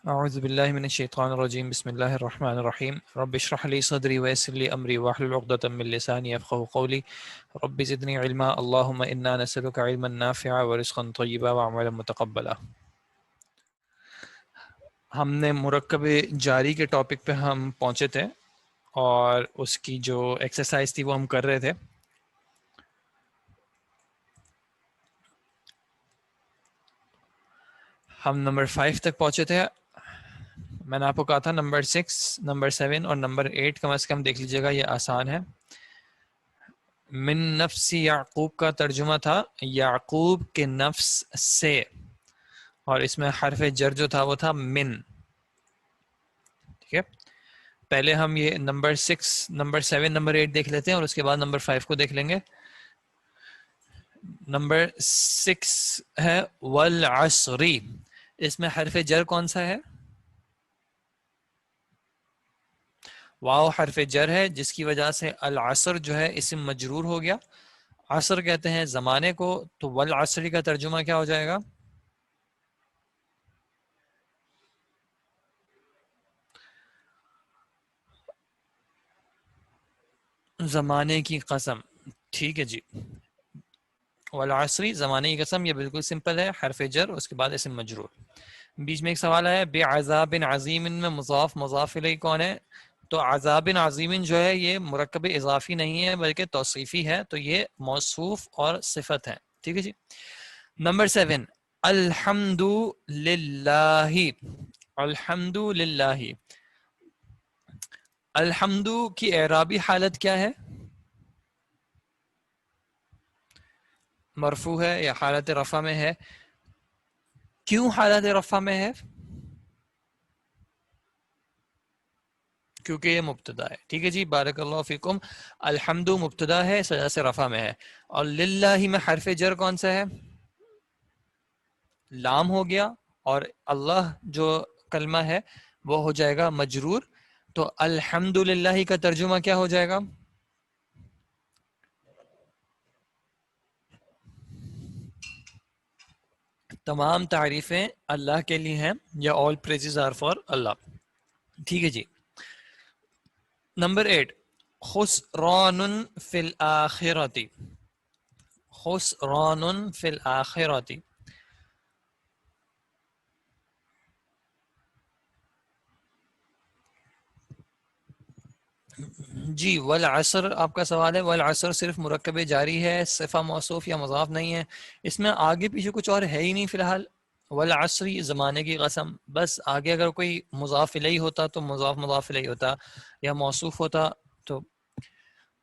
اعوذ باللہ من الشیطان الرجیم بسم اللہ الرحمن الرحیم رب اشرح لی صدری ویسر لی امری واحلل عقدۃ من لسانی یفقهوا قولی رب زدنی علما اللهم انا نسألک علما نافعا ورزقا طیبا وعملا متقبلا۔ ہم نے مرکب جاری کے ٹاپک پہ ہم پہنچے تھے اور اس کی جو ایکسرسائز تھی وہ ہم کر رہے تھے۔ ہم نمبر 5 تک پہنچے تھے۔ میں نے آپ کو کہا تھا نمبر 6 نمبر 7 اور نمبر 8 کم از کم دیکھ لیجیے گا، یہ آسان ہے۔ من نفس یعقوب کا ترجمہ تھا یعقوب کے نفس سے، اور اس میں حرف جر جو تھا وہ تھا من۔ ٹھیک ہے، پہلے ہم یہ نمبر 6 نمبر 7 نمبر 8 دیکھ لیتے ہیں اور اس کے بعد نمبر 5 کو دیکھ لیں گے۔ نمبر 6 ہے والعصری، اس میں حرف جر کون سا ہے؟ واو حرف جر ہے، جس کی وجہ سے العصر جو ہے اسم مجرور ہو گیا۔ عصر کہتے ہیں زمانے کو، تو والعصری کا ترجمہ کیا ہو جائے گا؟ زمانے کی قسم۔ ٹھیک ہے جی، والعصری زمانے کی قسم، یہ بالکل سمپل ہے، حرف جر اس کے بعد اسم مجرور۔ بیچ میں ایک سوال ہے بعذاب عظیم میں مضاف مضاف الیہ کون ہے؟ تو عذاب عظیم جو ہے یہ مرکب اضافی نہیں ہے بلکہ توصیفی ہے، تو یہ موصوف اور صفت ہے۔ ٹھیک ہے جی۔ نمبر 7 الحمد للہ، الحمد للہ، الحمد کی اعرابی حالت کیا ہے؟ مرفوع ہے یا حالت رفع میں ہے؟ کیوں حالت رفع میں ہے؟ کیونکہ یہ مبتدا ہے۔ ٹھیک ہے جی، بارک اللہ فیکم۔ الحمد مبتدا ہے، اس وجہ سے رفع میں ہے، اور للہ میں حرف جر کون سا ہے؟ لام ہو گیا، اور اللہ جو کلمہ ہے وہ ہو جائے گا مجرور، تو الحمد للہ کا ترجمہ کیا ہو جائے گا؟ تمام تعریفیں اللہ کے لیے ہیں، یا all praises are for اللہ۔ ٹھیک ہے جی۔ نمبر 8 خسران فی الآخرۃ، خسران فی الآخرۃ، جی والعصر آپ کا سوال ہے، والعصر صرف مرکب جاری ہے، صفہ موصوف یا مضاف نہیں ہے، اس میں آگے پیچھے کچھ اور ہے ہی نہیں فی الحال۔ والعصری زمانے کی قسم، بس آگے اگر کوئی مضاف الیہ ہوتا تو مضاف الیہ ہوتا، یا موصوف ہوتا تو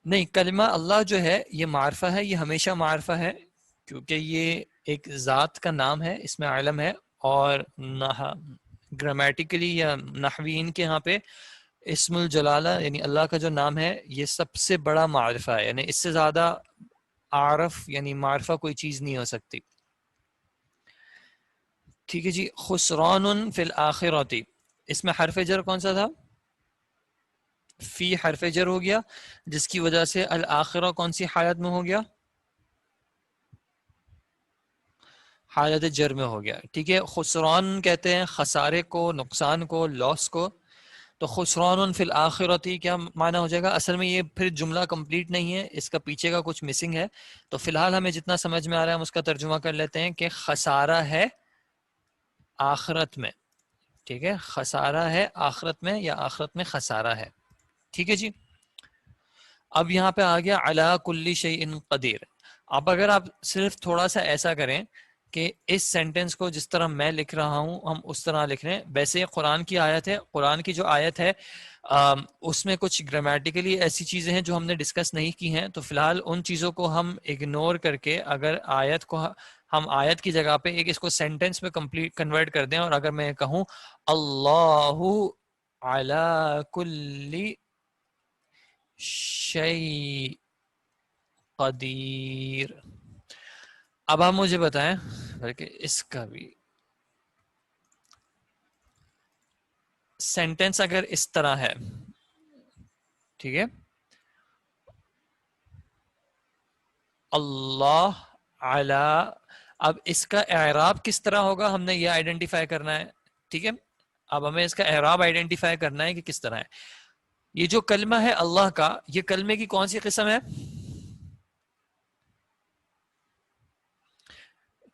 نہیں۔ کلمہ اللہ جو ہے یہ معرفہ ہے، یہ ہمیشہ معرفہ ہے، کیونکہ یہ ایک ذات کا نام ہے، اس میں علم ہے، اور گرامیٹیکلی یا نحوین کے ہاں پہ اسم الجلالہ یعنی اللہ کا جو نام ہے یہ سب سے بڑا معرفہ ہے، یعنی اس سے زیادہ عارف یعنی معرفہ کوئی چیز نہیں ہو سکتی۔ ٹھیک ہے جی۔ خسران فی الآخرۃ، اس میں حرف جر کون سا تھا؟ فی حرف جر ہو گیا، جس کی وجہ سے الآخرہ کون سی حالت میں ہو گیا؟ حالت جر میں ہو گیا۔ ٹھیک ہے، خسران کہتے ہیں خسارے کو، نقصان کو، لاس کو، تو خسران فی الآخرۃ کیا معنی ہو جائے گا؟ اصل میں یہ پھر جملہ کمپلیٹ نہیں ہے، اس کا پیچھے کا کچھ مسنگ ہے، تو فی الحال ہمیں جتنا سمجھ میں آ رہا ہے ہم اس کا ترجمہ کر لیتے ہیں کہ خسارہ ہے آخرت میں۔ ٹھیک ہے، خسارہ ہے آخرت میں، یا آخرت میں خسارہ ہے۔ ٹھیک ہے جی۔ اب یہاں پہ آ گیا علی کل شیء قدیر۔ اب اگر آپ صرف تھوڑا سا ایسا کریں کہ اس سینٹنس کو جس طرح میں لکھ رہا ہوں ہم اس طرح لکھ رہے ہیں، ویسے یہ قرآن کی آیت ہے، قرآن کی جو آیت ہے اس میں کچھ گرامیٹیکلی ایسی چیزیں ہیں جو ہم نے ڈسکس نہیں کی ہیں، تو فی الحال ان چیزوں کو ہم اگنور کر کے اگر آیت کو ہم آیت کی جگہ پہ ایک اس کو سینٹنس میں کمپلیٹ کنورٹ کر دیں، اور اگر میں کہوں اللہ علی کل شیء قدیر، اب آپ مجھے بتائیں بلکہ اس کا بھی سینٹنس اگر اس طرح ہے، ٹھیک ہے، اللہ علی، اب اس کا اعراب کس طرح ہوگا ہم نے یہ آئیڈینٹیفائی کرنا ہے۔ ٹھیک ہے، اب ہمیں اس کا اعراب آئیڈینٹیفائی کرنا ہے کہ کس طرح ہے. یہ جو کلمہ ہے اللہ کا، یہ کلمے کی کون سی قسم ہے؟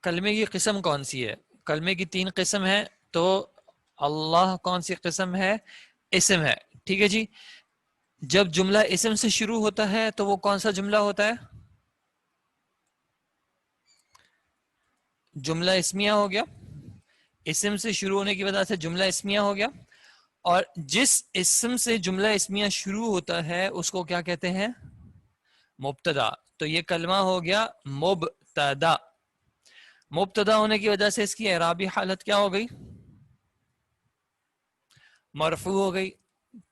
کلمے کی قسم کون سی ہے؟ کلمے کی 3 قسم ہے. تو اللہ کون سی قسم ہے؟ اسم ہے. ٹھیک ہے جی. جب جملہ اسم سے شروع ہوتا ہے تو وہ کون سا جملہ ہوتا ہے؟ جملہ اسمیہ ہو گیا. اسم سے شروع ہونے کی وجہ سے جملہ اسمیہ ہو گیا. اور جس اسم سے جملہ اسمیہ شروع ہوتا ہے اس کو کیا کہتے ہیں؟ مبتدا. تو یہ کلمہ ہو گیا مبتدا. مبتدا ہونے کی وجہ سے اس کی اعرابی حالت کیا ہو گئی؟ مرفوع ہو گئی.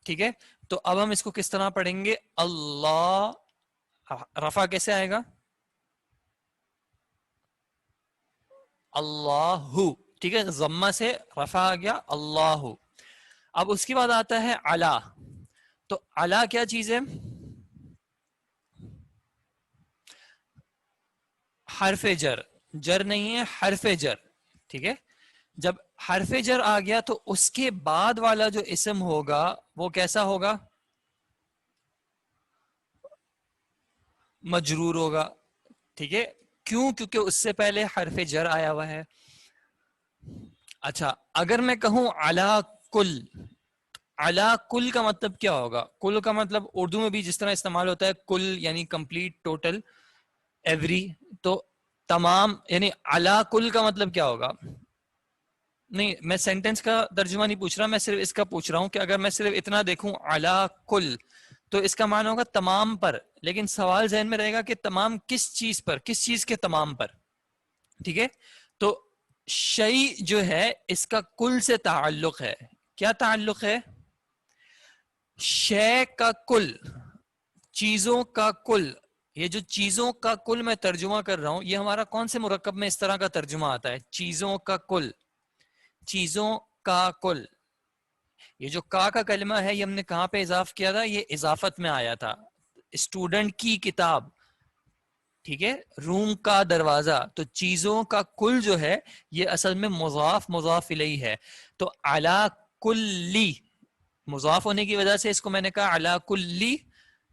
ٹھیک ہے. تو اب ہم اس کو کس طرح پڑھیں گے؟ اللہ. رفع کیسے آئے گا؟ اللہ. ٹھیک ہے. ضمہ سے رفع آ گیا اللہ. اب اس کے بعد آتا ہے علا. تو علا کیا چیز ہے؟ حرف جر. جر نہیں ہے، حرف جر. ٹھیک ہے. جب حرف جر آ گیا تو اس کے بعد والا جو اسم ہوگا وہ کیسا ہوگا؟ مجرور ہوگا. ٹھیک ہے. کیوں؟ کیونکہ اس سے پہلے حرف جر آیا ہوا ہے. اچھا، اگر میں کہوں علا کل، علا کل کا مطلب کیا ہوگا؟ کل کا مطلب اردو میں بھی جس طرح استعمال ہوتا ہے کل یعنی کمپلیٹ، ٹوٹل، ایوری. تو تمام، یعنی علا کل کا مطلب کیا ہوگا؟ نہیں، میں سینٹینس کا ترجمہ نہیں پوچھ رہا، میں صرف اس کا پوچھ رہا ہوں کہ اگر میں صرف اتنا دیکھوں علا کل تو اس کا معنی ہوگا تمام پر. لیکن سوال ذہن میں رہے گا کہ تمام کس چیز پر؟ کس چیز کے تمام پر؟ ٹھیک ہے. تو شیء جو ہے اس کا کل سے تعلق ہے. کیا تعلق ہے؟ شے کا کل، چیزوں کا کل. یہ جو چیزوں کا کل میں ترجمہ کر رہا ہوں یہ ہمارا کون سے مرکب میں اس طرح کا ترجمہ آتا ہے؟ چیزوں کا کل. چیزوں کا کل. یہ جو کا کلمہ ہے یہ ہم نے کہاں پہ اضاف کیا تھا؟ یہ اضافت میں آیا تھا. اسٹوڈنٹ کی کتاب. ٹھیک ہے. روم کا دروازہ. تو چیزوں کا کل جو ہے یہ اصل میں مضاف مضاف الیہ ہے. تو علی کلی، مضاف ہونے کی وجہ سے اس کو میں نے کہا علی کلی.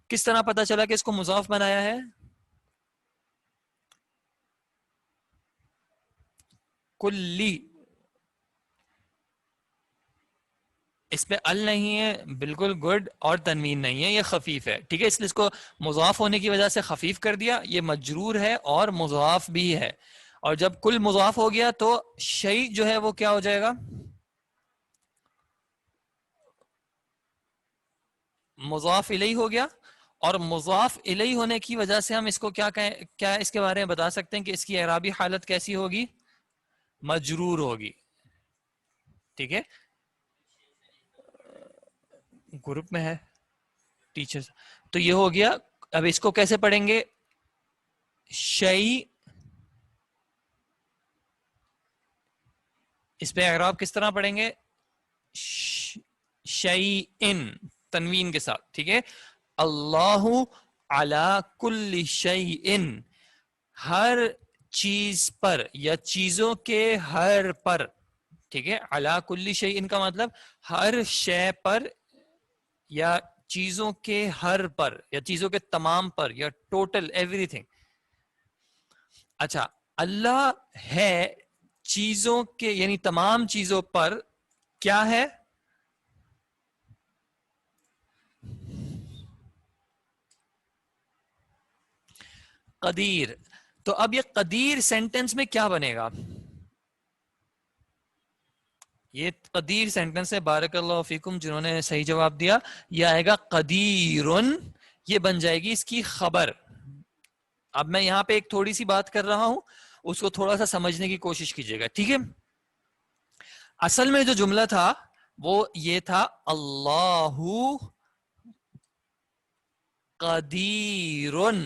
کس طرح پتا چلا کہ اس کو مضاف بنایا ہے؟ کلی. اس پہ ال نہیں ہے، بالکل گڈ. اور تنوین نہیں ہے، یہ خفیف ہے. ٹھیک ہے. اس لیے اس کو مضاف ہونے کی وجہ سے خفیف کر دیا. یہ مجرور ہے اور مضاف بھی ہے. اور جب کل مضاف ہو گیا تو شیء جو ہے وہ کیا ہو جائے گا؟ مضاف الیہ ہو گیا. اور مضاف الیہ ہونے کی وجہ سے ہم اس کو کیا اس کے بارے میں بتا سکتے ہیں کہ اس کی اعرابی حالت کیسی ہوگی؟ مجرور ہوگی. ٹھیک ہے. گروپ میں ہے ٹیچرز. تو یہ ہو گیا. اب اس کو کیسے پڑھیں گے؟ شیء. اس پہ اعراب کس طرح پڑھیں گے؟ شیئن، تنوین کے ساتھ. ٹھیک ہے. اللہ علی کل شیئن، ہر چیز پر یا چیزوں کے ہر پر. ٹھیک ہے. علی کل شیئن کا مطلب ہر شے پر یا چیزوں کے ہر پر یا چیزوں کے تمام پر یا ٹوٹل ایوری تھنگ. اچھا، اللہ ہے چیزوں کے یعنی تمام چیزوں پر کیا ہے؟ قدیر. تو اب یہ قدیر سینٹنس میں کیا بنے گا؟ یہ قدیر سینٹنس ہے. بارک اللہ فیکم جنہوں نے صحیح جواب دیا. یہ آئے گا قدیرن. یہ بن جائے گی اس کی خبر. اب میں یہاں پہ ایک تھوڑی سی بات کر رہا ہوں، اس کو تھوڑا سا سمجھنے کی کوشش کیجیے گا. ٹھیک ہے. اصل میں جو جملہ تھا وہ یہ تھا اللہ قدیرن.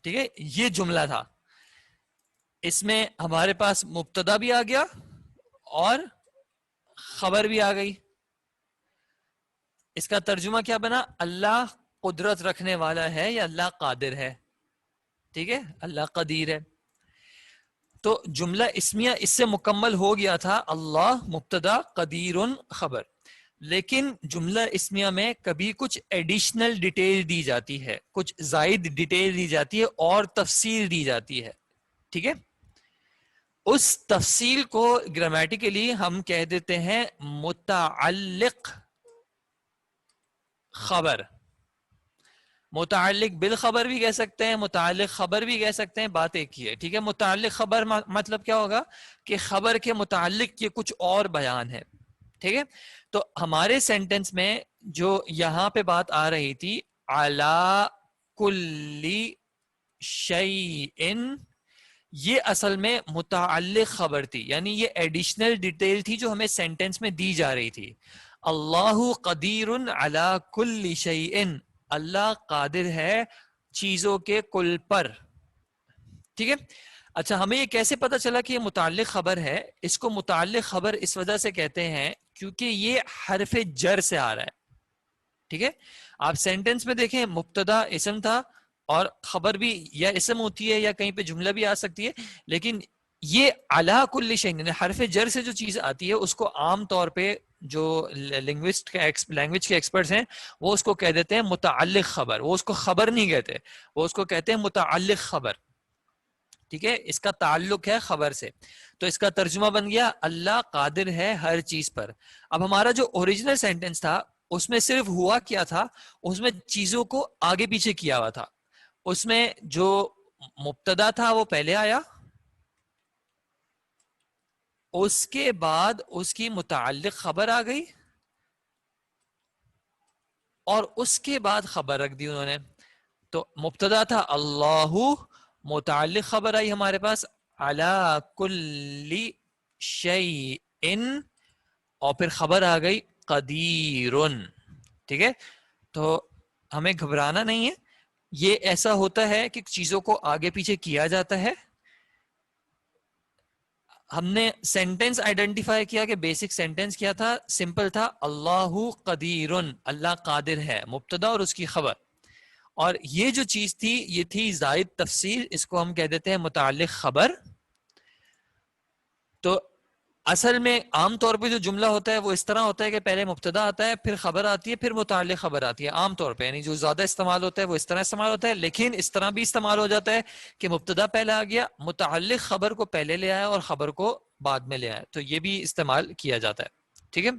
ٹھیک ہے. یہ جملہ تھا. اس میں ہمارے پاس مبتدا بھی آ گیا اور خبر بھی آ گئی. اس کا ترجمہ کیا بنا؟ اللہ قدرت رکھنے والا ہے یا اللہ قادر ہے. ٹھیک ہے. اللہ قدیر ہے. تو جملہ اسمیہ اس سے مکمل ہو گیا تھا، اللہ مبتدا قدیر خبر. لیکن جملہ اسمیہ میں کبھی کچھ ایڈیشنل ڈیٹیل دی جاتی ہے، کچھ زائد ڈیٹیل دی جاتی ہے اور تفصیل دی جاتی ہے. ٹھیک ہے، اس تفصیل کو گرامیٹیکلی ہم کہہ دیتے ہیں متعلق خبر. متعلق بالخبر بھی کہہ سکتے ہیں، متعلق خبر بھی کہہ سکتے ہیں، بات ایک ہی ہے. ٹھیک ہے، متعلق خبر مطلب کیا ہوگا کہ خبر کے متعلق یہ کچھ اور بیان ہے. ٹھیک ہے، تو ہمارے سینٹنس میں جو یہاں پہ بات آ رہی تھی علی کلی شیئن، یہ اصل میں متعلق خبر تھی، یعنی یہ ایڈیشنل ڈیٹیل تھی جو ہمیں سینٹنس میں دی جا رہی تھی. اللہ قدیر علی کل شیئن، اللہ قادر ہے چیزوں کے کل پر. ٹھیک ہے، اچھا ہمیں یہ کیسے پتا چلا کہ یہ متعلق خبر ہے؟ اس کو متعلق خبر اس وجہ سے کہتے ہیں کیونکہ یہ حرف جر سے آ رہا ہے. ٹھیک ہے، آپ سینٹنس میں دیکھیں مبتدا اسم تھا اور خبر بھی یا اسم ہوتی ہے یا کہیں پہ جملہ بھی آ سکتی ہے، لیکن یہ علی کل شیء حرف جر سے جو چیز آتی ہے اس کو عام طور پہ جو لینگویج کے ایکسپرٹس ہیں وہ اس کو کہہ دیتے ہیں متعلق خبر. وہ اس کو خبر نہیں کہتے، وہ اس کو کہتے ہیں متعلق خبر. ٹھیک ہے، اس کا تعلق ہے خبر سے. تو اس کا ترجمہ بن گیا اللہ قادر ہے ہر چیز پر. اب ہمارا جو اوریجنل سینٹنس تھا اس میں صرف ہوا کیا تھا، اس میں چیزوں کو آگے پیچھے کیا ہوا تھا. اس میں جو مبتدا تھا وہ پہلے آیا، اس کے بعد اس کی متعلق خبر آ گئی اور اس کے بعد خبر رکھ دی انہوں نے. تو مبتدا تھا اللہ، متعلق خبر آئی ہمارے پاس علی کل شیء، اور پھر خبر آ گئی قدیر. ٹھیک ہے، تو ہمیں گھبرانا نہیں ہے، یہ ایسا ہوتا ہے کہ چیزوں کو آگے پیچھے کیا جاتا ہے. ہم نے سینٹنس آئیڈینٹیفائی کیا کہ بیسک سینٹنس کیا تھا، سمپل تھا اللہ قدیر، اللہ قادر ہے مبتدا اور اس کی خبر. اور یہ جو چیز تھی یہ تھی زائد تفصیل، اس کو ہم کہہ دیتے ہیں متعلق خبر. تو اصل میں عام طور پہ جو جملہ ہوتا ہے وہ اس طرح ہوتا ہے کہ پہلے مبتدا آتا ہے، پھر خبر آتی ہے، پھر متعلق خبر آتی ہے. عام طور پہ یعنی جو زیادہ استعمال ہوتا ہے وہ اس طرح استعمال ہوتا ہے، لیکن اس طرح بھی استعمال ہو جاتا ہے کہ مبتدا پہلے آ گیا، متعلق خبر کو پہلے لے آیا اور خبر کو بعد میں لے آیا. تو یہ بھی استعمال کیا جاتا ہے. ٹھیک ہے،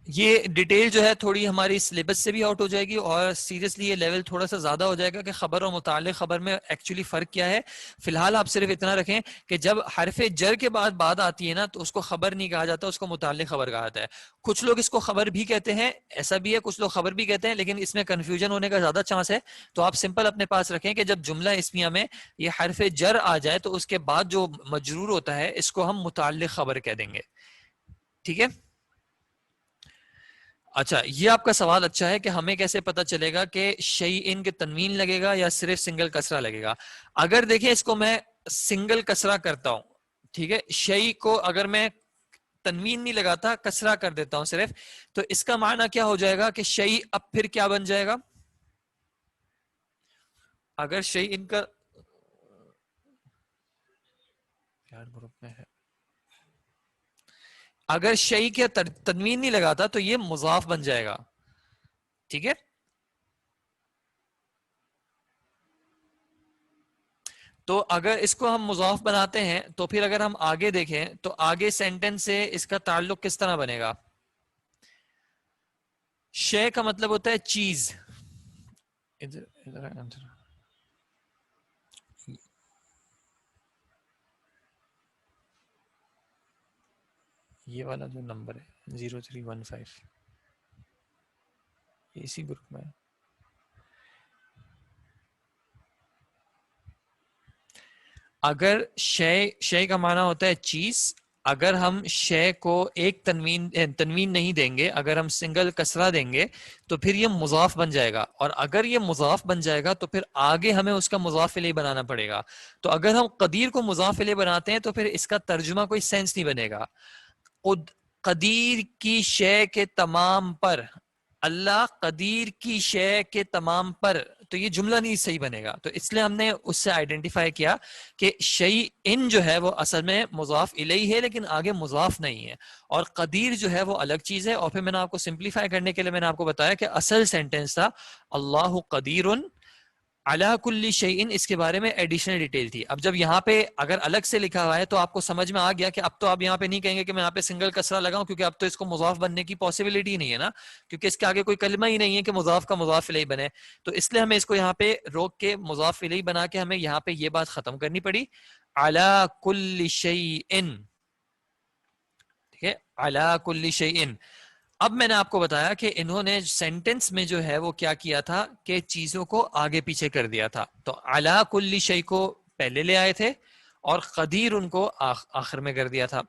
یہ ڈیٹیل جو ہے تھوڑی ہماری سلیبس سے بھی آؤٹ ہو جائے گی اور سیریسلی یہ لیول تھوڑا سا زیادہ ہو جائے گا کہ خبر اور متعلق خبر میں ایکچولی فرق کیا ہے. فی الحال آپ صرف اتنا رکھیں کہ جب حرف جر کے بعد بات آتی ہے نا تو اس کو خبر نہیں کہا جاتا، اس کو متعلق خبر کہا جاتا ہے. کچھ لوگ اس کو خبر بھی کہتے ہیں، ایسا بھی ہے کچھ لوگ خبر بھی کہتے ہیں، لیکن اس میں کنفیوژن ہونے کا زیادہ چانس ہے. تو آپ سمپل اپنے پاس رکھیں کہ جب جملہ اسمیہ میں یہ حرف جر آ جائے تو اس کے بعد جو مجرور ہوتا ہے اس کو ہم متعلق خبر کہہ دیں گے. ٹھیک ہے، اچھا یہ آپ کا سوال اچھا ہے کہ ہمیں کیسے پتا چلے گا کہ شیئن کے تنوین لگے گا یا صرف سنگل کسرہ لگے گا. اگر دیکھیں اس کو میں سنگل کسرہ کرتا ہوں، ٹھیک ہے، شیء کو اگر میں تنوین نہیں لگاتا کسرہ کر دیتا ہوں صرف، تو اس کا معنی کیا ہو جائے گا کہ شیء اب پھر کیا بن جائے گا؟ اگر شیئن کا گروپ میں ہے، اگر شیء کے تنوین نہیں لگاتا تو یہ مضاف بن جائے گا. ٹھیک ہے، تو اگر اس کو ہم مضاف بناتے ہیں تو پھر اگر ہم آگے دیکھیں تو آگے سینٹنس سے اس کا تعلق کس طرح بنے گا؟ شے کا مطلب ہوتا ہے چیز. یہ والا جو نمبر ہے 0315 یہ اسی گروپ میں ہے. اگر شے کا معنی ہوتا ہے چیز، اگر ہم شے کو ایک تنوین نہیں دیں گے، اگر ہم سنگل کسرہ دیں گے تو پھر یہ مضاف بن جائے گا، اور اگر یہ مضاف بن جائے گا تو پھر آگے ہمیں اس کا مضاف الیہ بنانا پڑے گا. تو اگر ہم قدیر کو مضاف الیہ بناتے ہیں تو پھر اس کا ترجمہ کوئی سینس نہیں بنے گا. قدیر کی شے کے تمام پر، اللہ قدیر کی شے کے تمام پر تو یہ جملہ نہیں صحیح بنے گا. تو اس لیے ہم نے اس سے آئیڈینٹیفائی کیا کہ شیئن جو ہے وہ اصل میں مضاف الیہ ہے لیکن آگے مضاف نہیں ہے, اور قدیر جو ہے وہ الگ چیز ہے. اور پھر میں نے آپ کو سمپلیفائی کرنے کے لیے میں نے آپ کو بتایا کہ اصل سینٹینس تھا اللہ قدیر علی کل شیئن, اس کے بارے میں ایڈیشنل ڈیٹیل تھی. اب جب یہاں پہ اگر الگ سے لکھا ہوا ہے تو آپ کو سمجھ میں آ گیا کہ اب تو آپ یہاں پہ نہیں کہیں گے کہ میں یہاں پہ سنگل کسرہ لگاؤں, کیونکہ اب تو اس کو مضاف بننے کی پاسبلٹی نہیں ہے نا, کیونکہ اس کے آگے کوئی کلمہ ہی نہیں ہے کہ مضاف کا مضاف الیہ بنے. تو اس لیے ہمیں اس کو یہاں پہ روک کے مضاف الیہ بنا کے ہمیں یہاں پہ یہ بات ختم کرنی پڑی, علی کل شیئن. ٹھیک ہے, علی کل شیئن. اب میں نے آپ کو بتایا کہ انہوں نے سینٹنس میں جو ہے وہ کیا کیا تھا کہ چیزوں کو آگے پیچھے کر دیا تھا. تو علی کل شیء کو پہلے لے آئے تھے اور قدیر ان کو آخر میں کر دیا تھا.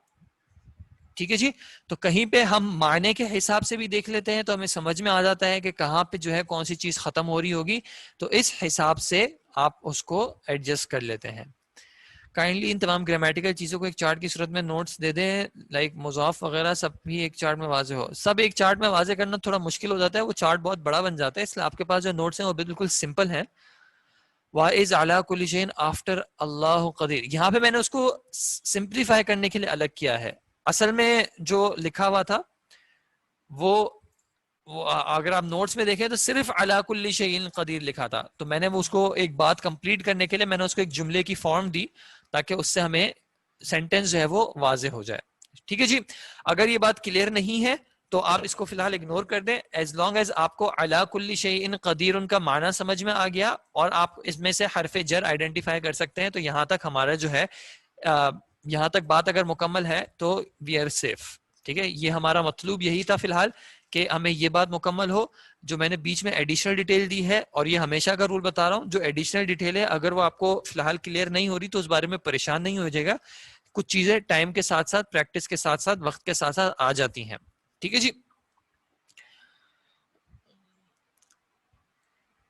ٹھیک ہے جی. تو کہیں پہ ہم معنی کے حساب سے بھی دیکھ لیتے ہیں تو ہمیں سمجھ میں آ جاتا ہے کہ کہاں پہ جو ہے کون سی چیز ختم ہو رہی ہوگی, تو اس حساب سے آپ اس کو ایڈجسٹ کر لیتے ہیں. کائنڈلی ان تمام گرامیٹیکل چیزوں کو ایک چارٹ کی صورت میں نوٹس دے دیں, لائک مضاف وغیرہ سب بھی ایک چارٹ میں واضح ہو. سب ایک چارٹ میں واضح کرنا تھوڑا مشکل ہو جاتا ہے, وہ چارٹ بہت بڑا بن جاتا ہے, اس لیے آپ کے پاس جو نوٹس ہیں وہ بالکل سمپل ہیں. وَإِذْ عَلَىٰ كُلِّ شَيْءٍ آفٹر اللہ قدیر, یہاں پہ میں نے اس کو سمپلیفائی کرنے کے لیے الگ کیا ہے. اصل میں جو لکھا ہوا تھا وہ اگر آپ نوٹس میں دیکھیں تو صرف علی کل شیء قدیر لکھا تھا, تو میں نے اس کو ایک بات کمپلیٹ کرنے کے لیے میں نے اس کو ایک جملے کی فارم دی تاکہ اس سے ہمیں سینٹینس جو ہے وہ واضح ہو جائے. ٹھیک ہے جی. اگر یہ بات کلیئر نہیں ہے تو آپ اس کو فی الحال اگنور کر دیں, ایز لانگ ایز آپ کو علی کل شیء قدیر ان کا معنی سمجھ میں آ گیا اور آپ اس میں سے حرف جر آئیڈینٹیفائی کر سکتے ہیں, تو یہاں تک ہمارا جو ہے یہاں تک بات اگر مکمل ہے تو وی آر سیف. ٹھیک ہے, یہ ہمارا مطلوب یہی تھا فی الحال کہ ہمیں یہ بات مکمل ہو. جو میں نے بیچ میں ایڈیشنل ڈیٹیل دی ہے, اور یہ ہمیشہ کا رول بتا رہا ہوں, جو ایڈیشنل ڈیٹیل ہے اگر وہ آپ کو فی الحال کلیئر نہیں ہو رہی تو اس بارے میں پریشان نہیں ہو جائے گا, کچھ چیزیں ٹائم کے ساتھ ساتھ, پریکٹس کے ساتھ ساتھ, وقت کے ساتھ ساتھ آ جاتی ہیں. ٹھیک ہے جی.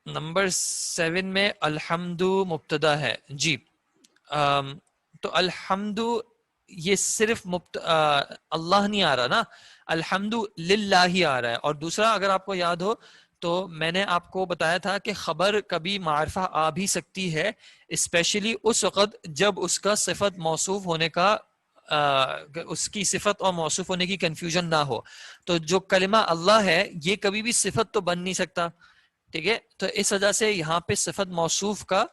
نمبر 7 میں الحمد مبتدا ہے جی. تو الحمد یہ صرف اللہ نہیں آ رہا نا, الحمد للہ ہی آ رہا ہے. اور دوسرا اگر آپ کو یاد ہو تو میں نے آپ کو بتایا تھا کہ خبر کبھی معرفہ آ بھی سکتی ہے, اسپیشلی اس وقت جب اس کا صفت موصوف ہونے کا اس کی صفت اور موصوف ہونے کی کنفیوژن نہ ہو. تو جو کلمہ اللہ ہے یہ کبھی بھی صفت تو بن نہیں سکتا. ٹھیک ہے, تو اس وجہ سے یہاں پہ صفت موصوف کا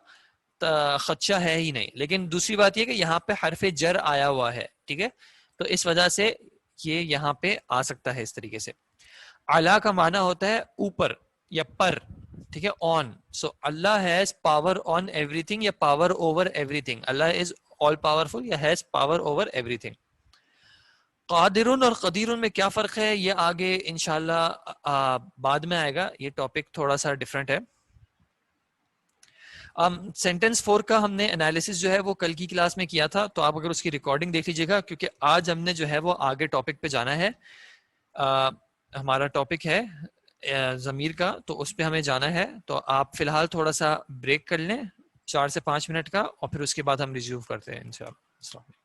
خدشہ ہے ہی نہیں. لیکن دوسری بات یہ کہ یہاں پہ حرف جر آیا ہوا ہے. ٹھیک ہے, تو اس وجہ سے یہ یہاں پہ آ سکتا ہے اس طریقے سے. اعلیٰ کا معنی ہوتا ہے اوپر یا پر. ٹھیک ہے, on. So Allah has power on everything یا power over everything. Allah is all powerful یا has power over everything. قادرون اور قدیرون میں کیا فرق ہے یہ آگے انشاءاللہ بعد میں آئے گا, یہ ٹاپک تھوڑا سا ڈفرینٹ ہے. سینٹینس 4 کا ہم نے انالیسس جو ہے وہ کل کی کلاس میں کیا تھا, تو آپ اگر اس کی ریکارڈنگ دیکھ لیجیے گا, کیونکہ آج ہم نے جو ہے وہ آگے ٹاپک پہ جانا ہے. ہمارا ٹاپک ہے ضمیر کا, تو اس پہ ہمیں جانا ہے. تو آپ فی الحال تھوڑا سا بریک کر لیں 4 سے 5 منٹ کا, اور پھر اس کے بعد ہم ریزیوم کرتے ہیں انشاءاللہ. السلام علیکم.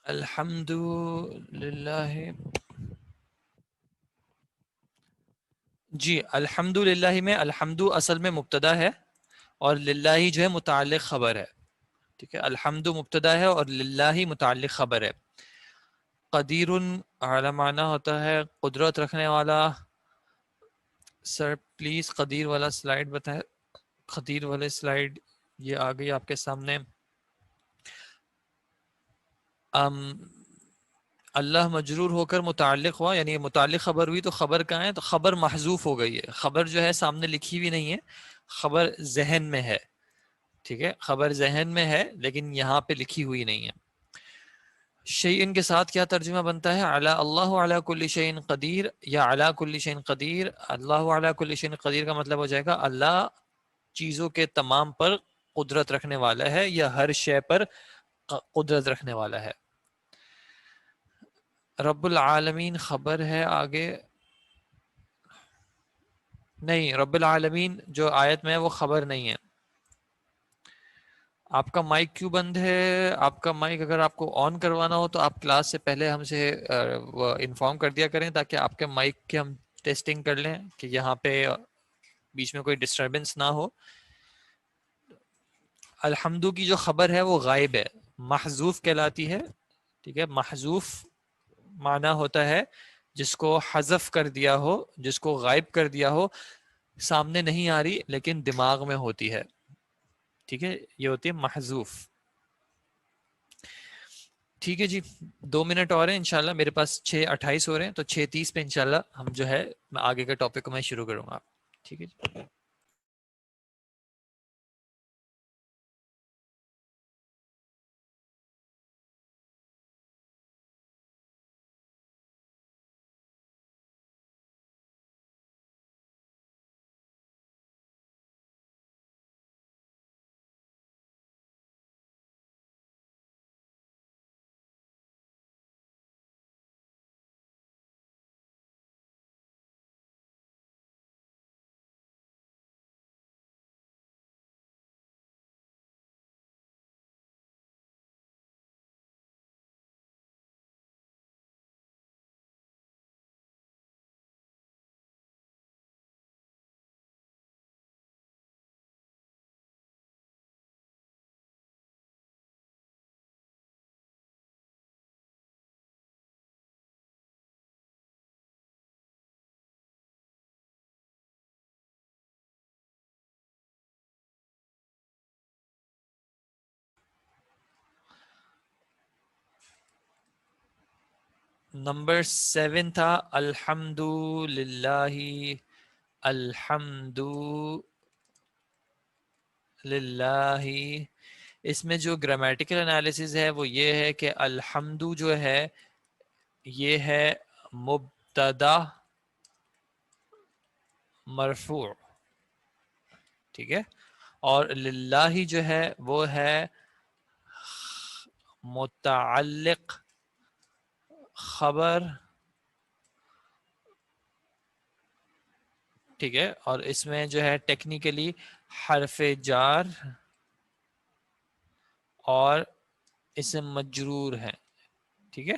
الحمد للہ. جی الحمد للہ میں الحمد اصل میں مبتدا ہے اور للہ جو ہے متعلق خبر ہے. ٹھیک ہے, الحمد مبتدا ہے اور للہ متعلق خبر ہے. قدیر اعلی معنی ہوتا ہے قدرت رکھنے والا. سر پلیز قدیر والا سلائیڈ بتائیں. قدیر والے سلائیڈ یہ آ گئی آپ کے سامنے. اللہ مجرور ہو کر متعلق ہوا, یعنی متعلق خبر ہوئی تو خبر کہاں ہے, تو خبر محذوف ہو گئی ہے. خبر جو ہے سامنے لکھی ہوئی نہیں ہے, خبر ذہن میں ہے. ٹھیک ہے, خبر ذہن میں ہے لیکن یہاں پہ لکھی ہوئی نہیں ہے. شیئن کے ساتھ کیا ترجمہ بنتا ہے؟ علی اللہ علی کل شیء قدیر یا علی کل شیء قدیر. اللہ علی کل شیء قدیر کا مطلب ہو جائے گا اللہ چیزوں کے تمام پر قدرت رکھنے والا ہے یا ہر شے پر قدرت رکھنے والا ہے. رب العالمین خبر ہے آگے نہیں, رب العالمین جو آیت میں ہے وہ خبر نہیں ہے. آپ کا مائک کیوں بند ہے؟ آپ کا مائک اگر آپ کو آن کروانا ہو تو آپ کلاس سے پہلے ہم سے انفارم کر دیا کریں تاکہ آپ کے مائک کی ہم ٹیسٹنگ کر لیں کہ یہاں پہ بیچ میں کوئی ڈسٹربنس نہ ہو. الحمدو کی جو خبر ہے وہ غائب ہے, محذوف کہلاتی ہے. ٹھیک ہے, محذوف معنی ہوتا ہے جس کو حذف کر دیا ہو, جس کو غائب کر دیا ہو, سامنے نہیں آ رہی لیکن دماغ میں ہوتی ہے. ٹھیک ہے, یہ ہوتی ہے محذوف. ٹھیک ہے جی, 2 منٹ اور ہیں انشاءاللہ. میرے پاس 6:28 ہو رہے ہیں تو 6:30 پہ انشاءاللہ ہم جو ہے میں آگے کے ٹاپک کو میں شروع کروں گا. ٹھیک ہے جی. نمبر 7 تھا الحمد للہ. الحمد للہ. اس میں جو گرامیٹیکل انالیسز ہے وہ یہ ہے کہ الحمد جو ہے یہ ہے مبتدا مرفوع. ٹھیک ہے, اور للہ جو ہے وہ ہے متعلق خبر. ٹھیک ہے, اور اس میں جو ہے ٹیکنیکلی حرف جار اور اسم مجرور ہے. ٹھیک ہے,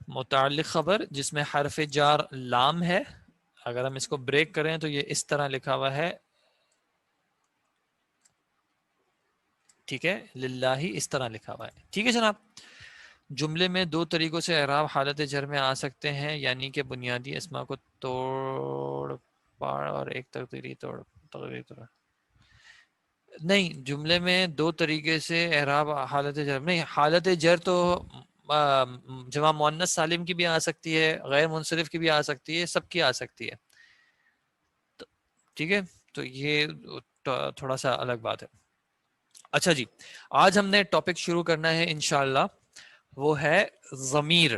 متعلق خبر جس میں حرف جار لام ہے. اگر ہم اس کو بریک کریں تو یہ اس طرح لکھا ہوا ہے. ٹھیک ہے, للہ اس طرح لکھا ہوا ہے. ٹھیک ہے جناب. جملے میں 2 طریقوں سے اعراب حالت جر میں آ سکتے ہیں, یعنی کہ بنیادی اسما کو توڑ پاڑ اور ایک تقدیری توڑ. نہیں, جملے میں 2 طریقے سے اعراب حالت جر نہیں, حالت جر تو جمع مؤنث سالم کی بھی آ سکتی ہے, غیر منصرف کی بھی آ سکتی ہے, سب کی آ سکتی ہے. ٹھیک ہے, تو یہ تھوڑا سا الگ بات ہے. اچھا جی, آج ہم نے ٹاپک شروع کرنا ہے انشاءاللہ, وہ ہے ضمیر,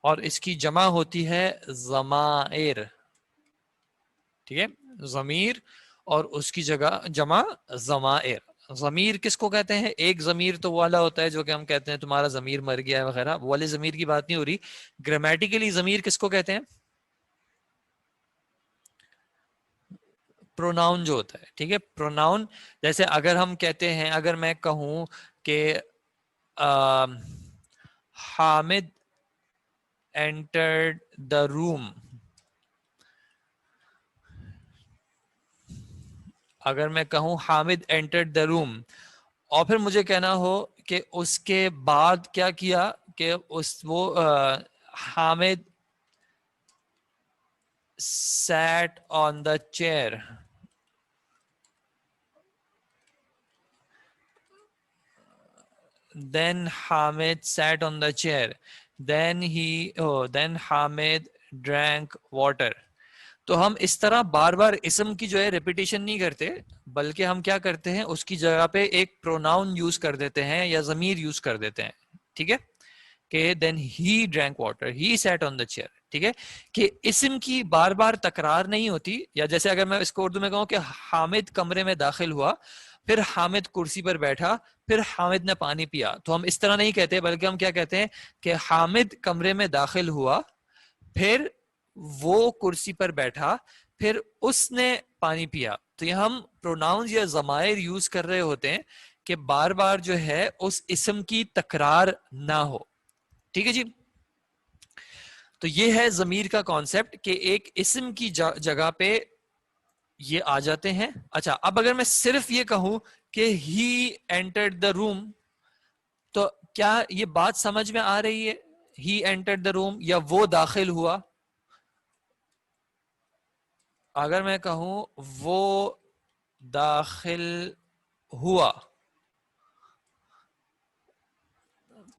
اور اس کی جمع ہوتی ہے ضمائر. ٹھیک ہے, ضمیر اور اس کی جگہ جمع ضمائر. ضمیر کس کو کہتے ہیں؟ ایک ضمیر تو والا ہوتا ہے جو کہ ہم کہتے ہیں تمہارا ضمیر مر گیا ہے وغیرہ, والے ضمیر کی بات نہیں ہو رہی. گرامیٹیکلی ضمیر کس کو کہتے ہیں؟ پروناؤن جو ہوتا ہے، ٹھیک ہے، پروناؤن جیسے اگر ہم کہتے ہیں، اگر میں کہوں کہ حامد entered the room، اگر میں کہوں حامد entered the room اور پھر مجھے کہنا ہو کہ اس کے بعد کیا کیا، کہ وہ Hamid sat on the chair، then Hamid sat on the chair، then Hamid drank water۔ تو ہم اس طرح بار بار اسم کی جو ہے ریپیٹیشن نہیں کرتے، بلکہ ہم کیا کرتے ہیں، اس کی جگہ پہ ایک پروناؤن یوز کر دیتے ہیں یا ضمیر یوز کر دیتے ہیں، ٹھیک ہے، کہ then he drink water, he sit on the chair, ٹھیک ہے، کہ اسم کی بار بار تکرار نہیں ہوتی۔ یا جیسے اگر میں اس کو اردو میں کہوں کہ حامد کمرے میں داخل ہوا، پھر حامد کرسی پر بیٹھا، پھر حامد نے پانی پیا، تو ہم اس طرح نہیں کہتے، بلکہ ہم کیا کہتے ہیں کہ حامد کمرے میں داخل ہوا، پھر وہ کرسی پر بیٹھا، پھر اس نے پانی پیا۔ تو یہ ہم پروناؤنز یا ضمائر یوز کر رہے ہوتے ہیں کہ بار بار جو ہے اس اسم کی تکرار نہ ہو، ٹھیک ہے جی۔ تو یہ ہے ضمیر کا کانسیپٹ کہ ایک اسم کی جگہ پہ یہ آ جاتے ہیں۔ اچھا، اب اگر میں صرف یہ کہوں کہ ہی انٹرڈ دا روم، تو کیا یہ بات سمجھ میں آ رہی ہے؟ ہی انٹرڈ دا روم یا وہ داخل ہوا؟ اگر میں کہوں وہ داخل ہوا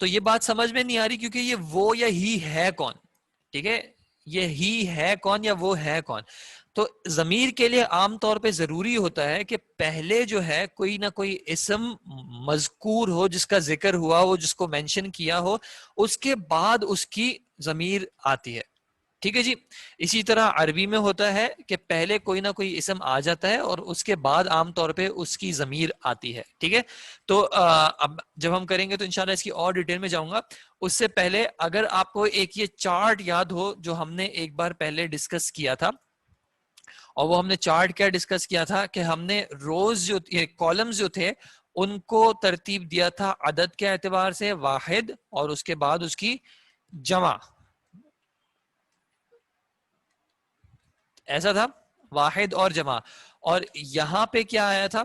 تو یہ بات سمجھ میں نہیں آ رہی، کیونکہ یہ وہ یا ہی ہے کون، ٹھیک ہے، یہ ہی ہے کون یا وہ ہے کون۔ تو ضمیر کے لیے عام طور پہ ضروری ہوتا ہے کہ پہلے جو ہے کوئی نہ کوئی اسم مذکور ہو، جس کا ذکر ہوا ہو، جس کو مینشن کیا ہو، اس کے بعد اس کی ضمیر آتی ہے، ٹھیک ہے جی۔ اسی طرح عربی میں ہوتا ہے کہ پہلے کوئی نہ کوئی اسم آ جاتا ہے اور اس کے بعد عام طور پہ اس کی ضمیر آتی ہے، ٹھیک ہے۔ تو اب جب ہم کریں گے تو انشاءاللہ اس کی اور ڈیٹیل میں جاؤں گا۔ اس سے پہلے اگر آپ کو ایک یہ چارٹ یاد ہو جو ہم نے ایک بار پہلے ڈسکس کیا تھا، اور وہ ہم نے چارٹ کیا ڈسکس کیا تھا کہ ہم نے روز جو کالمز جو تھے ان کو ترتیب دیا تھا عدد کے اعتبار سے، واحد، اور اس کے بعد اس کی جمع، ایسا تھا، واحد اور جمع۔ اور یہاں پہ کیا آیا تھا،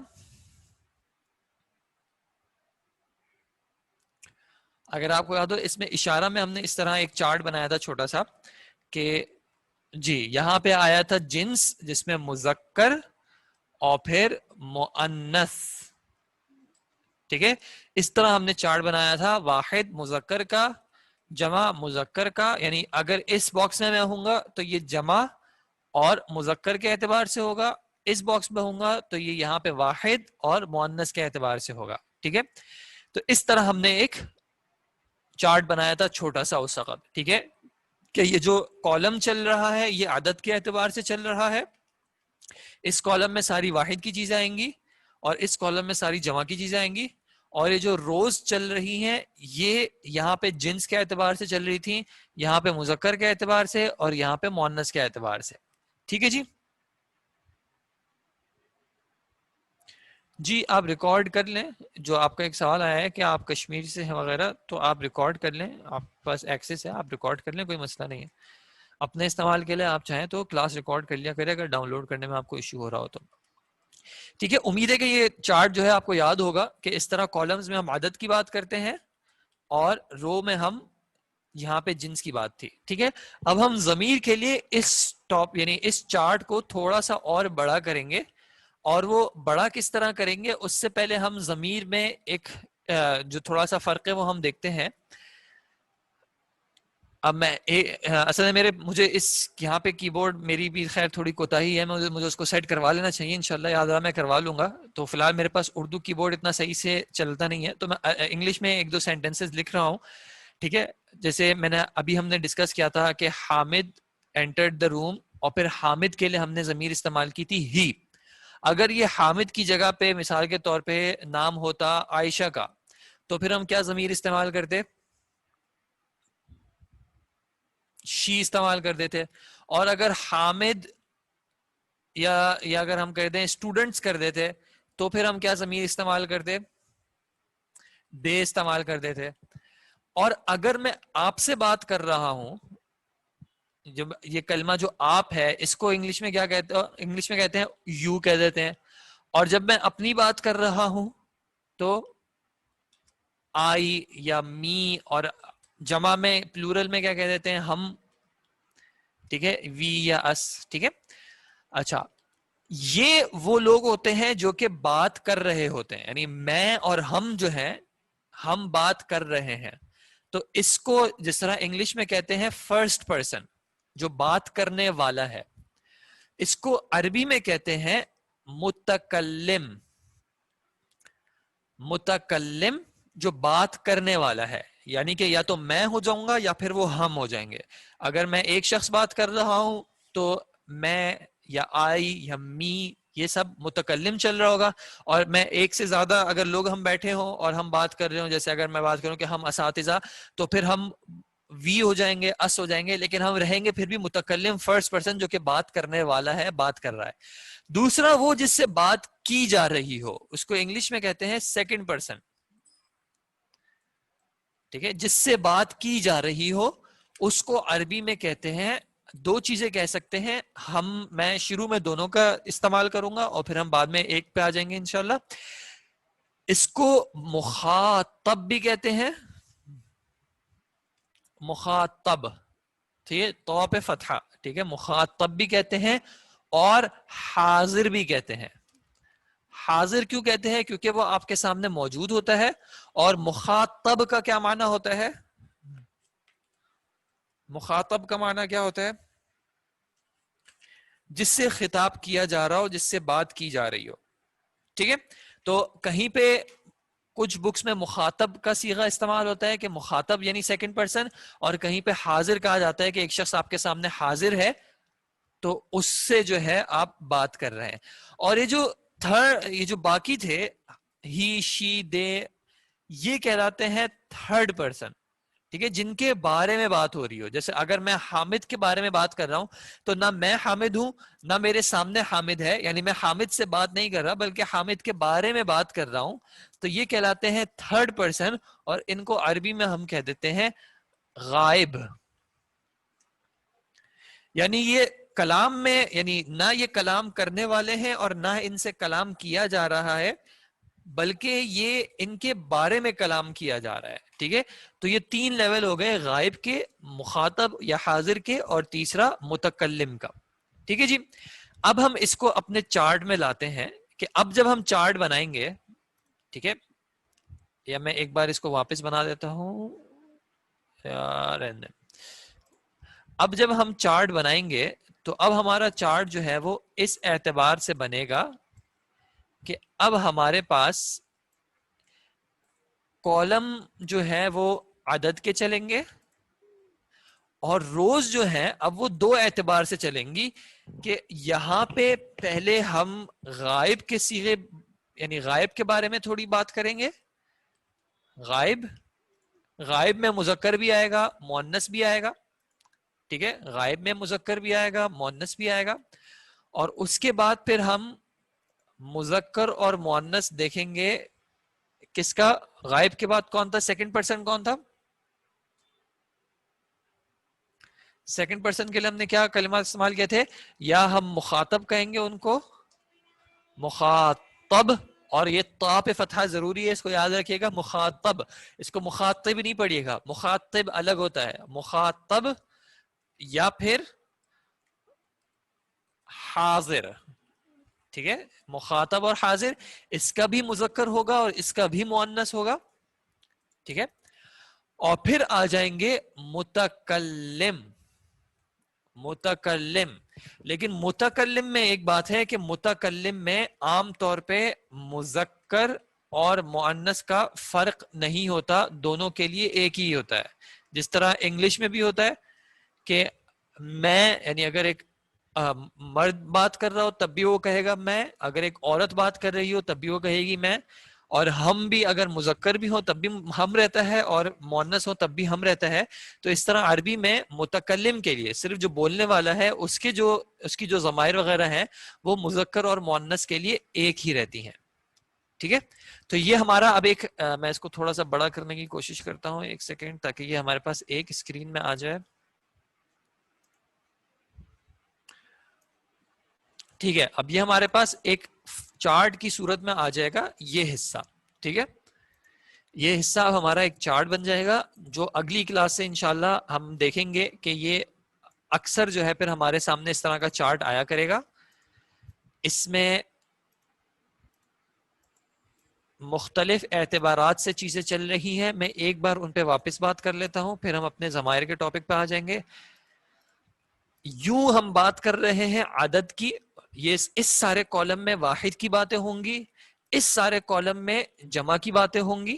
اگر آپ کو یاد ہو، اس میں اشارہ میں ہم نے اس طرح ایک چارٹ بنایا تھا چھوٹا سا، کہ جی یہاں پہ آیا تھا جنس جس میں مذکر اور پھر مؤنث، ٹھیک ہے، اس طرح ہم نے چارٹ بنایا تھا، واحد مذکر کا، جمع مذکر کا، یعنی اگر اس باکس میں ہوں گا تو یہ جمع اور مذکر کے اعتبار سے ہوگا، اس باکس میں ہوں گا تو یہ یہاں پہ واحد اور مؤنث کے اعتبار سے ہوگا، ٹھیک ہے۔ تو اس طرح ہم نے ایک چارٹ بنایا تھا چھوٹا سا اس وقت، ٹھیک ہے، کہ یہ جو کالم چل رہا ہے یہ عدد کے اعتبار سے چل رہا ہے، اس کالم میں ساری واحد کی چیزیں آئیں گی اور اس کالم میں ساری جمع کی چیزیں آئیں گی، اور یہ جو روز چل رہی ہیں یہ یہاں پہ جنس کے اعتبار سے چل رہی تھیں، یہاں پہ مذکر کے اعتبار سے اور یہاں پہ مؤنث کے اعتبار سے، ٹھیک ہے جی۔ جی آپ ریکارڈ کر لیں، جو آپ کا ایک سوال آیا ہے کہ آپ کشمیر سے ہیں وغیرہ، تو آپ ریکارڈ کر لیں، آپ کے پاس ایکسیس ہے، آپ ریکارڈ کر لیں، کوئی مسئلہ نہیں ہے۔ اپنے استعمال کے لیے آپ چاہیں تو کلاس ریکارڈ کر لیا کرے اگر ڈاؤن لوڈ کرنے میں آپ کو ایشو ہو رہا ہو تو، ٹھیک ہے۔ امید ہے کہ یہ چارٹ جو ہے آپ کو یاد ہوگا کہ اس طرح کالمز میں ہم عدد کی بات کرتے ہیں اور رو میں ہم یہاں پہ جنس کی بات تھی، ٹھیک ہے۔ اب ہم ضمیر کے لیے اس ٹاپ یعنی اس چارٹ کو تھوڑا سا اور بڑا کریں گے، اور وہ بڑا کس طرح کریں گے اس سے پہلے ہم ضمیر میں ایک جو تھوڑا سا فرق ہے وہ ہم دیکھتے ہیں۔ اب میں اصل میں مجھے اس یہاں پہ کی بورڈ میری بھی خیر تھوڑی کوتاہی ہے، مجھے اس کو سیٹ کروا لینا چاہیے، انشاءاللہ یاد رہا میں کروا لوں گا۔ تو فی الحال میرے پاس اردو کی بورڈ اتنا صحیح سے چلتا نہیں ہے، تو میں انگلش میں ایک دو سینٹینسز لکھ رہا ہوں، ٹھیک ہے۔ جیسے میں نے ابھی ہم نے ڈسکس کیا تھا کہ حامد انٹرڈ دا روم، اور پھر حامد کے لیے ہم نے ضمیر استعمال کی تھی ہی۔ اگر یہ حامد کی جگہ پہ مثال کے طور پہ نام ہوتا عائشہ کا، تو پھر ہم کیا ضمیر استعمال کرتے، شی استعمال کر دیتے۔ اور اگر حامد یا اگر ہم کہتے ہیں اسٹوڈنٹس کر دیتے تو پھر ہم کیا ضمیر استعمال کرتے؟ دے استعمال کرتے تھے. اور اگر میں آپ سے بات کر رہا ہوں، جب یہ کلمہ جو آپ ہے اس کو انگلش میں کیا کہتے ہیں؟ انگلش میں کہتے ہیں یو کہہ دیتے ہیں. اور جب میں اپنی بات کر رہا ہوں تو آئی یا می، اور جمع میں پلورل میں کیا کہہ دیتے ہیں؟ ہم. ٹھیک ہے، وی یا اس. ٹھیک ہے. اچھا، یہ وہ لوگ ہوتے ہیں جو کہ بات کر رہے ہوتے ہیں، یعنی میں اور ہم جو ہیں ہم بات کر رہے ہیں. تو اس کو جس طرح انگلش میں کہتے ہیں فرسٹ پرسن، جو بات کرنے والا ہے، اس کو عربی میں کہتے ہیں متکلم. متکلم جو بات کرنے والا ہے، یعنی کہ یا تو میں ہو جاؤں گا یا پھر وہ ہم ہو جائیں گے. اگر میں ایک شخص بات کر رہا ہوں تو میں یا آئی یا می یہ سب متکلم چل رہا ہوگا. اور میں ایک سے زیادہ اگر لوگ ہم بیٹھے ہوں اور ہم بات کر رہے ہوں، جیسے اگر میں بات کروں کہ ہم اساتذہ، تو پھر ہم وی ہو جائیں گے، اس ہو جائیں گے، لیکن ہم رہیں گے پھر بھی متکلم فرسٹ پرسن جو کہ بات کرنے والا ہے، بات کر رہا ہے. دوسرا وہ جس سے بات کی جا رہی ہو، اس کو انگلش میں کہتے ہیں سیکنڈ پرسن. ٹھیک ہے، جس سے بات کی جا رہی ہو اس کو عربی میں کہتے ہیں، دو چیزیں کہہ سکتے ہیں ہم. میں شروع میں دونوں کا استعمال کروں گا اور پھر ہم بعد میں ایک پہ آ جائیں گے انشاءاللہ. اس کو مخاطب بھی کہتے ہیں، مخاطب. ٹھیک ہے، تو پہ فتحہ. ٹھیک ہے، مخاطب بھی کہتے ہیں اور حاضر بھی کہتے ہیں. حاضر کیوں کہتے ہیں؟ کیونکہ وہ آپ کے سامنے موجود ہوتا ہے. اور مخاطب کا کیا معنی ہوتا ہے؟ مخاطب کا معنی کیا ہوتا ہے؟ جس سے خطاب کیا جا رہا ہو، جس سے بات کی جا رہی ہو. ٹھیک ہے، تو کہیں پہ کچھ بکس میں مخاطب کا صیغہ استعمال ہوتا ہے کہ مخاطب یعنی سیکنڈ پرسن، اور کہیں پہ حاضر کہا جاتا ہے کہ ایک شخص آپ کے سامنے حاضر ہے تو اس سے جو ہے آپ بات کر رہے ہیں. اور یہ جو باقی تھے، ہی، شی، دے، یہ کہلاتے ہیں تھرڈ پرسن. ٹھیک ہے، جن کے بارے میں بات ہو رہی ہو. جیسے اگر میں حامد کے بارے میں بات کر رہا ہوں تو نہ میں حامد ہوں نہ میرے سامنے حامد ہے، یعنی میں حامد سے بات نہیں کر رہا بلکہ حامد کے بارے میں بات کر رہا ہوں. تو یہ کہلاتے ہیں تھرڈ پرسن، اور ان کو عربی میں ہم کہہ دیتے ہیں غائب. یعنی یہ کلام میں، یعنی نہ یہ کلام کرنے والے ہیں اور نہ ان سے کلام کیا جا رہا ہے، بلکہ یہ ان کے بارے میں کلام کیا جا رہا ہے. ٹھیک ہے، تو یہ تین لیول ہو گئے، غائب کے، مخاطب یا حاضر کے، اور تیسرا متکلم کا. ٹھیک ہے جی. اب ہم اس کو اپنے چارٹ میں لاتے ہیں کہ اب جب ہم چارٹ بنائیں گے، ٹھیک ہے، یا میں ایک بار اس کو واپس بنا دیتا ہوں یار. اب جب ہم چارٹ بنائیں گے تو اب ہمارا چارٹ جو ہے وہ اس اعتبار سے بنے گا کہ اب ہمارے پاس کالم جو ہے وہ عدد کے چلیں گے، اور روز جو ہیں اب وہ دو اعتبار سے چلیں گی. کہ یہاں پہ پہلے ہم غائب کے صیغے، یعنی غائب کے بارے میں تھوڑی بات کریں گے. غائب میں مذکر بھی آئے گا، مؤنث بھی آئے گا. ٹھیک ہے، غائب میں مذکر بھی آئے گا، مؤنث بھی آئے گا. اور اس کے بعد پھر ہم مذکر اور مؤنث دیکھیں گے. کس کا؟ غائب کے بعد کون تھا؟ سیکنڈ پرسن کون تھا؟ سیکنڈ پرسن کے لیے ہم نے کیا کلمات استعمال کیے تھے؟ یا ہم مخاطب کہیں گے ان کو، مخاطب. اور یہ طا پہ فتحہ ضروری ہے، اس کو یاد رکھیے گا. مخاطب، اس کو مخاطب نہیں پڑھیے گا، مخاطب الگ ہوتا ہے. مخاطب یا پھر حاضر. ٹھیک ہے، مخاطب اور حاضر، اس کا بھی مذکر ہوگا اور اس کا بھی مؤنث ہوگا. ٹھیک ہے، اور پھر آ جائیں گے متکلم. متکلم. لیکن متکلم میں ایک بات ہے کہ متکلم میں عام طور پہ مذکر اور مؤنث کا فرق نہیں ہوتا، دونوں کے لیے ایک ہی ہوتا ہے. جس طرح انگلش میں بھی ہوتا ہے کہ میں، یعنی اگر ایک مرد بات کر رہا ہو تب بھی وہ کہے گا میں، اگر ایک عورت بات کر رہی ہو تب بھی وہ کہے گی میں. اور ہم بھی اگر مذکر بھی ہو تب بھی ہم رہتا ہے اور مؤنث ہو تب بھی ہم رہتا ہے. تو اس طرح عربی میں متکلم کے لیے صرف جو بولنے والا ہے اس کی جو ضمائر وغیرہ ہیں وہ مذکر اور مؤنث کے لیے ایک ہی رہتی ہیں. ٹھیک ہے. تو یہ ہمارا اب ایک میں اس کو تھوڑا سا بڑا کرنے کی کوشش کرتا ہوں ایک سیکنڈ تاکہ یہ ہمارے پاس ایک اسکرین میں آ جائے. ٹھیک ہے. اب یہ ہمارے پاس ایک چارٹ کی صورت میں آ جائے گا یہ حصہ. ٹھیک ہے. یہ حصہ ہمارا ایک چارٹ بن جائے گا جو اگلی کلاس سے انشاءاللہ ہم دیکھیں گے کہ یہ اکثر جو ہے پھر ہمارے سامنے اس طرح کا چارٹ آیا کرے گا. اس میں مختلف اعتبارات سے چیزیں چل رہی ہیں. میں ایک بار ان پہ واپس بات کر لیتا ہوں پھر ہم اپنے ضمائر کے ٹاپک پہ آ جائیں گے. یوں ہم بات کر رہے ہیں عدد کی. یہ اس سارے کالم میں واحد کی باتیں ہوں گی, اس سارے کالم میں جمع کی باتیں ہوں گی.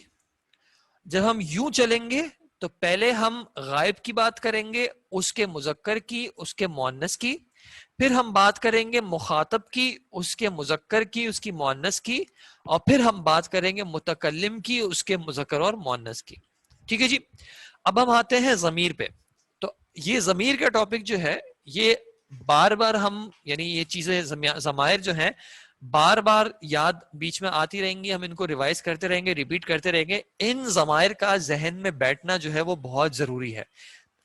جب ہم یوں چلیں گے تو پہلے ہم غائب کی بات کریں گے, اس کے مذکر کی, اس کے مؤنث کی. پھر ہم بات کریں گے مخاطب کی, اس کے مذکر کی, اس کی مؤنث کی. اور پھر ہم بات کریں گے متکلم کی, اس کے مذکر اور مؤنث کی. ٹھیک ہے جی. اب ہم آتے ہیں ضمیر پہ. تو یہ ضمیر کا ٹاپک جو ہے یہ بار بار ہم یعنی یہ چیزیں ضمائر جو ہیں بار بار یاد بیچ میں آتی رہیں گی, ہم ان کو ریوائز کرتے رہیں گے, ریپیٹ کرتے رہیں گے. ان ضمائر کا ذہن میں بیٹھنا جو ہے وہ بہت ضروری ہے.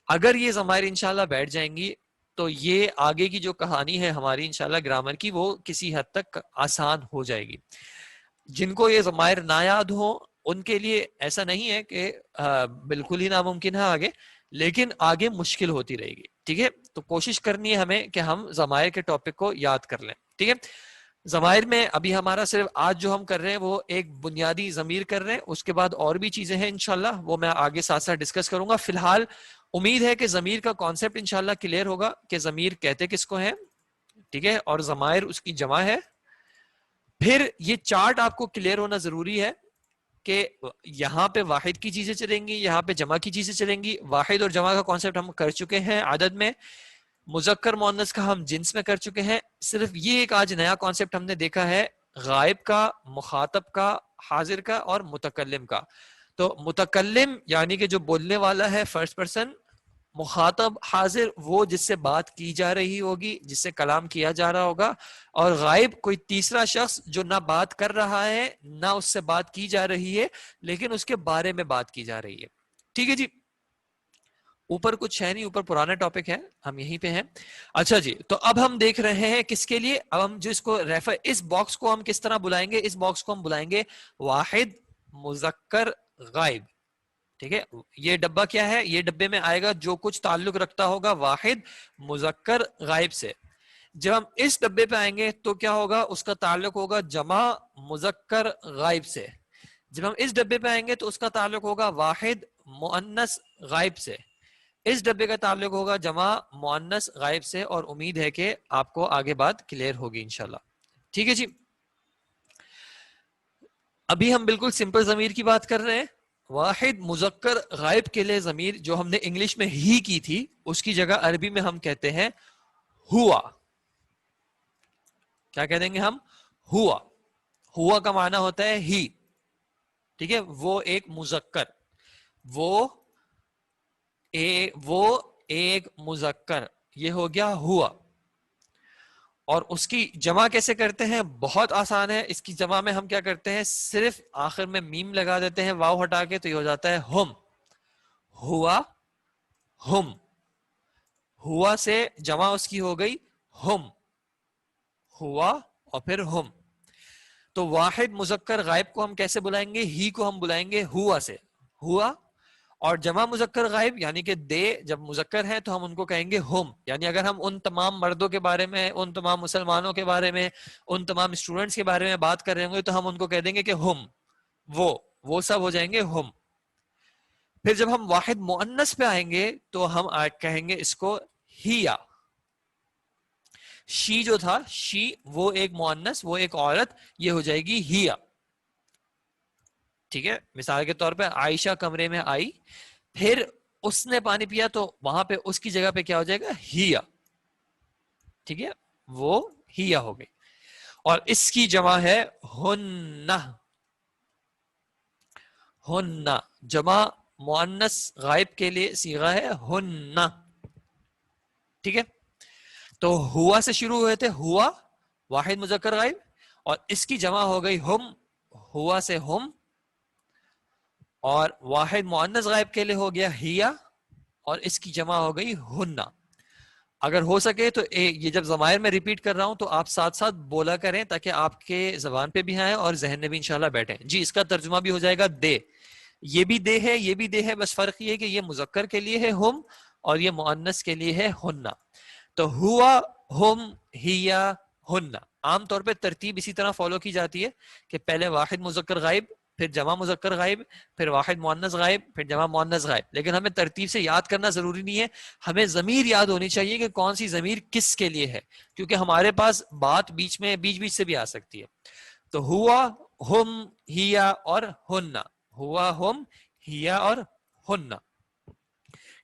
اگر یہ ضمائر انشاءاللہ بیٹھ جائیں گی تو یہ آگے کی جو کہانی ہے ہماری انشاءاللہ گرامر کی وہ کسی حد تک آسان ہو جائے گی. جن کو یہ ضمائر نہ یاد ہو ان کے لیے ایسا نہیں ہے کہ بالکل ہی ناممکن ہے آگے, لیکن آگے مشکل ہوتی رہے گی. ٹھیک ہے. تو کوشش کرنی ہے ہمیں کہ ہم ضمائر کے ٹاپک کو یاد کر لیں. ٹھیک ہے. ضمائر میں ابھی ہمارا صرف آج جو ہم کر رہے ہیں وہ ایک بنیادی ضمیر کر رہے ہیں, اس کے بعد اور بھی چیزیں ہیں انشاءاللہ وہ میں آگے ساتھ ساتھ ڈسکس کروں گا. فی الحال امید ہے کہ ضمیر کا کانسیپٹ انشاءاللہ کلیئر ہوگا کہ ضمیر کہتے کس کو ہیں. ٹھیک ہے. اور ضمائر اس کی جمع ہے. پھر یہ چارٹ آپ کو کلیئر ہونا ضروری ہے کہ یہاں پہ واحد کی چیزیں چلیں گی, یہاں پہ جمع کی چیزیں چلیں گی. واحد اور جمع کا کانسیپٹ ہم کر چکے ہیں عدد میں, مذکر مؤنث کا ہم جنس میں کر چکے ہیں. صرف یہ ایک آج نیا کانسیپٹ ہم نے دیکھا ہے غائب کا, مخاطب کا, حاضر کا اور متکلم کا. تو متکلم یعنی کہ جو بولنے والا ہے فرسٹ پرسن, مخاطب حاضر وہ جس سے بات کی جا رہی ہوگی, جس سے کلام کیا جا رہا ہوگا, اور غائب کوئی تیسرا شخص جو نہ بات کر رہا ہے نہ اس سے بات کی جا رہی ہے لیکن اس کے بارے میں بات کی جا رہی ہے. ٹھیک ہے جی. اوپر کچھ ہے نہیں, اوپر پرانا ٹاپک ہے, ہم یہیں پہ ہیں. اچھا جی. تو اب ہم دیکھ رہے ہیں کس کے لیے, اب ہم جو اس کو اس باکس کو ہم کس طرح بلائیں گے, اس باکس کو ہم بلائیں گے واحد مذکر غائب. ٹھیک ہے. یہ ڈبہ کیا ہے, یہ ڈبے میں آئے گا جو کچھ تعلق رکھتا ہوگا واحد مذکر غائب سے. جب ہم اس ڈبے پہ آئیں گے تو کیا ہوگا, اس کا تعلق ہوگا جمع مذکر غائب سے. جب ہم اس ڈبے پہ آئیں گے تو اس کا تعلق ہوگا واحد مؤنث غائب سے. اس ڈبے کا تعلق ہوگا جمع مؤنث غائب سے. اور امید ہے کہ آپ کو آگے بات کلیئر ہوگی انشاءاللہ. ٹھیک ہے جی. ابھی ہم بالکل سمپل ضمیر کی بات کر رہے ہیں. واحد مذکر غائب کے لیے ضمیر جو ہم نے انگلش میں ہی کی تھی اس کی جگہ عربی میں ہم کہتے ہیں ہوا. کیا کہہ دیں گے ہم, ہوا. ہوا کا معنی ہوتا ہے ہی. ٹھیک ہے. وہ ایک مذکر, وہ ایک مذکر, یہ ہو گیا ہوا. اور اس کی جمع کیسے کرتے ہیں, بہت آسان ہے. اس کی جمع میں ہم کیا کرتے ہیں, صرف آخر میں میم لگا دیتے ہیں واو ہٹا کے, تو یہ ہو جاتا ہے ہم. ہوا ہم. ہوا سے جمع اس کی ہو گئی ہم, ہوا اور پھر ہم. تو واحد مذکر غائب کو ہم کیسے بلائیں گے, ہی کو ہم بلائیں گے ہوا سے, ہوا. اور جمع مذکر غائب یعنی کہ دے جب مذکر ہیں تو ہم ان کو کہیں گے ہم. یعنی اگر ہم ان تمام مردوں کے بارے میں, ان تمام مسلمانوں کے بارے میں, ان تمام اسٹوڈنٹس کے بارے میں بات کر رہے ہوں گے تو ہم ان کو کہہ دیں گے کہ ہم, وہ سب ہو جائیں گے ہم. پھر جب ہم واحد مؤنث پہ آئیں گے تو ہم کہیں گے اس کو ہیا. شی جو تھا, شی وہ ایک مؤنث, وہ ایک عورت, یہ ہو جائے گی ہیا. ٹھیک ہے. مثال کے طور پہ عائشہ کمرے میں آئی, پھر اس نے پانی پیا تو وہاں پہ اس کی جگہ پہ کیا ہو جائے گا, ہیا. ٹھیک ہے, وہ ہیا ہو گئی. اور اس کی جمع ہے ہن. ہن. جمع مؤنث غائب کے لیے صیغہ ہے ہن. ٹھیک ہے. تو ہوا سے شروع ہوئے تھے ہوا واحد مذکر غائب, اور اس کی جمع ہو گئی ہم, ہوا سے ہم, اور واحد مؤنث غائب کے لیے ہو گیا ہیا, اور اس کی جمع ہو گئی ہن. اگر ہو سکے تو یہ جب ضمائر میں ریپیٹ کر رہا ہوں تو آپ ساتھ ساتھ بولا کریں تاکہ آپ کے زبان پہ بھی آئیں اور ذہن میں بھی انشاءاللہ بیٹھیں. جی اس کا ترجمہ بھی ہو جائے گا دے. یہ بھی دے ہے, یہ بھی دے ہے, بس فرق یہ ہے کہ یہ مذکر کے لیے ہے ہم اور یہ مؤنث کے لیے ہے ہن. تو ہوا, ہم, ہیا, ہن. عام طور پہ ترتیب اسی طرح فالو کی جاتی ہے کہ پہلے واحد مذکر غائب, پھر جمع مذکر غائب, پھر واحد مؤنث غائب, پھر جمع مؤنث غائب. لیکن ہمیں ترتیب سے یاد کرنا ضروری نہیں ہے, ہمیں ضمیر یاد ہونی چاہیے کہ کون سی ضمیر کس کے لیے ہے, کیونکہ ہمارے پاس بات بیچ بیچ سے بھی آ سکتی ہے. تو ہوا, ہم, ہیا اور ہن. ہوا, ہم, ہیا اور ہن.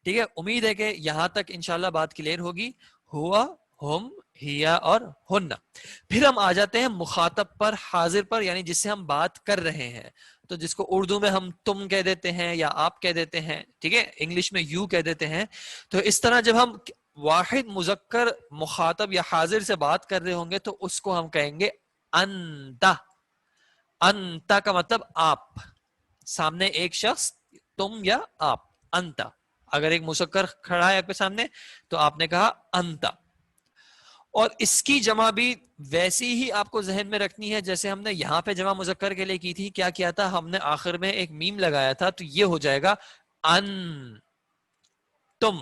ٹھیک ہے. امید ہے کہ یہاں تک انشاءاللہ بات کلیئر ہوگی. ہوا, ہم, ہیا اور ہن. پھر ہم آ جاتے ہیں مخاطب پر, حاضر پر, یعنی جس سے ہم بات کر رہے ہیں. تو جس کو اردو میں ہم تم کہہ دیتے ہیں یا آپ کہہ دیتے ہیں, ٹھیک ہے, انگلش میں یو کہہ دیتے ہیں. تو اس طرح جب ہم واحد مذکر مخاطب یا حاضر سے بات کر رہے ہوں گے تو اس کو ہم کہیں گے انتا. انتا کا مطلب آپ, سامنے ایک شخص تم یا آپ, انتا. اگر ایک مذکر کھڑا ہے آپ کے سامنے تو آپ نے کہا انتا. اور اس کی جمع بھی ویسی ہی آپ کو ذہن میں رکھنی ہے جیسے ہم نے یہاں پہ جمع مذکر کے لیے کی تھی. کیا کیا تھا ہم نے, آخر میں ایک میم لگایا تھا, تو یہ ہو جائے گا ان تم.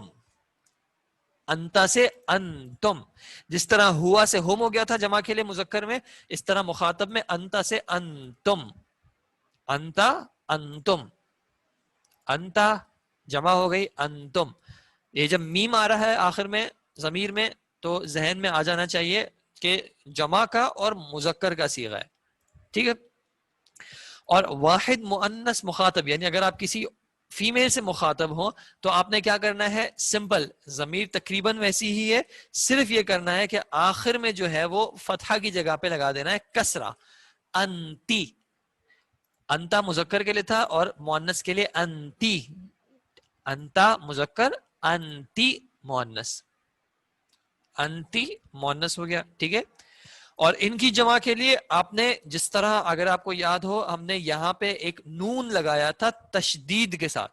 انتا سے انتم. جس طرح ہوا سے ہم ہو گیا تھا جمع کے لیے مذکر میں, اس طرح مخاطب میں انتا سے انتم. انتا, انتم. انتا جمع ہو گئی انتم. یہ جب میم آ رہا ہے آخر میں ضمیر میں تو ذہن میں آ جانا چاہیے کہ جمع کا اور مذکر کا صیغہ ہے. ٹھیک ہے. اور واحد مؤنث مخاطب, یعنی اگر آپ کسی فیمیل سے مخاطب ہوں تو آپ نے کیا کرنا ہے, سمپل, ضمیر تقریباً ویسی ہی ہے, صرف یہ کرنا ہے کہ آخر میں جو ہے وہ فتحہ کی جگہ پہ لگا دینا ہے کسرہ. انتی. انتا مذکر کے لیے تھا اور مؤنث کے لیے انتی. انتا مذکر, انتی مؤنث. انتی مؤنث ہو گیا. ٹھیک ہے. اور ان کی جمع کے لیے آپ نے جس طرح, اگر آپ کو یاد ہو, ہم نے یہاں پہ ایک نون لگایا تھا تشدید کے ساتھ.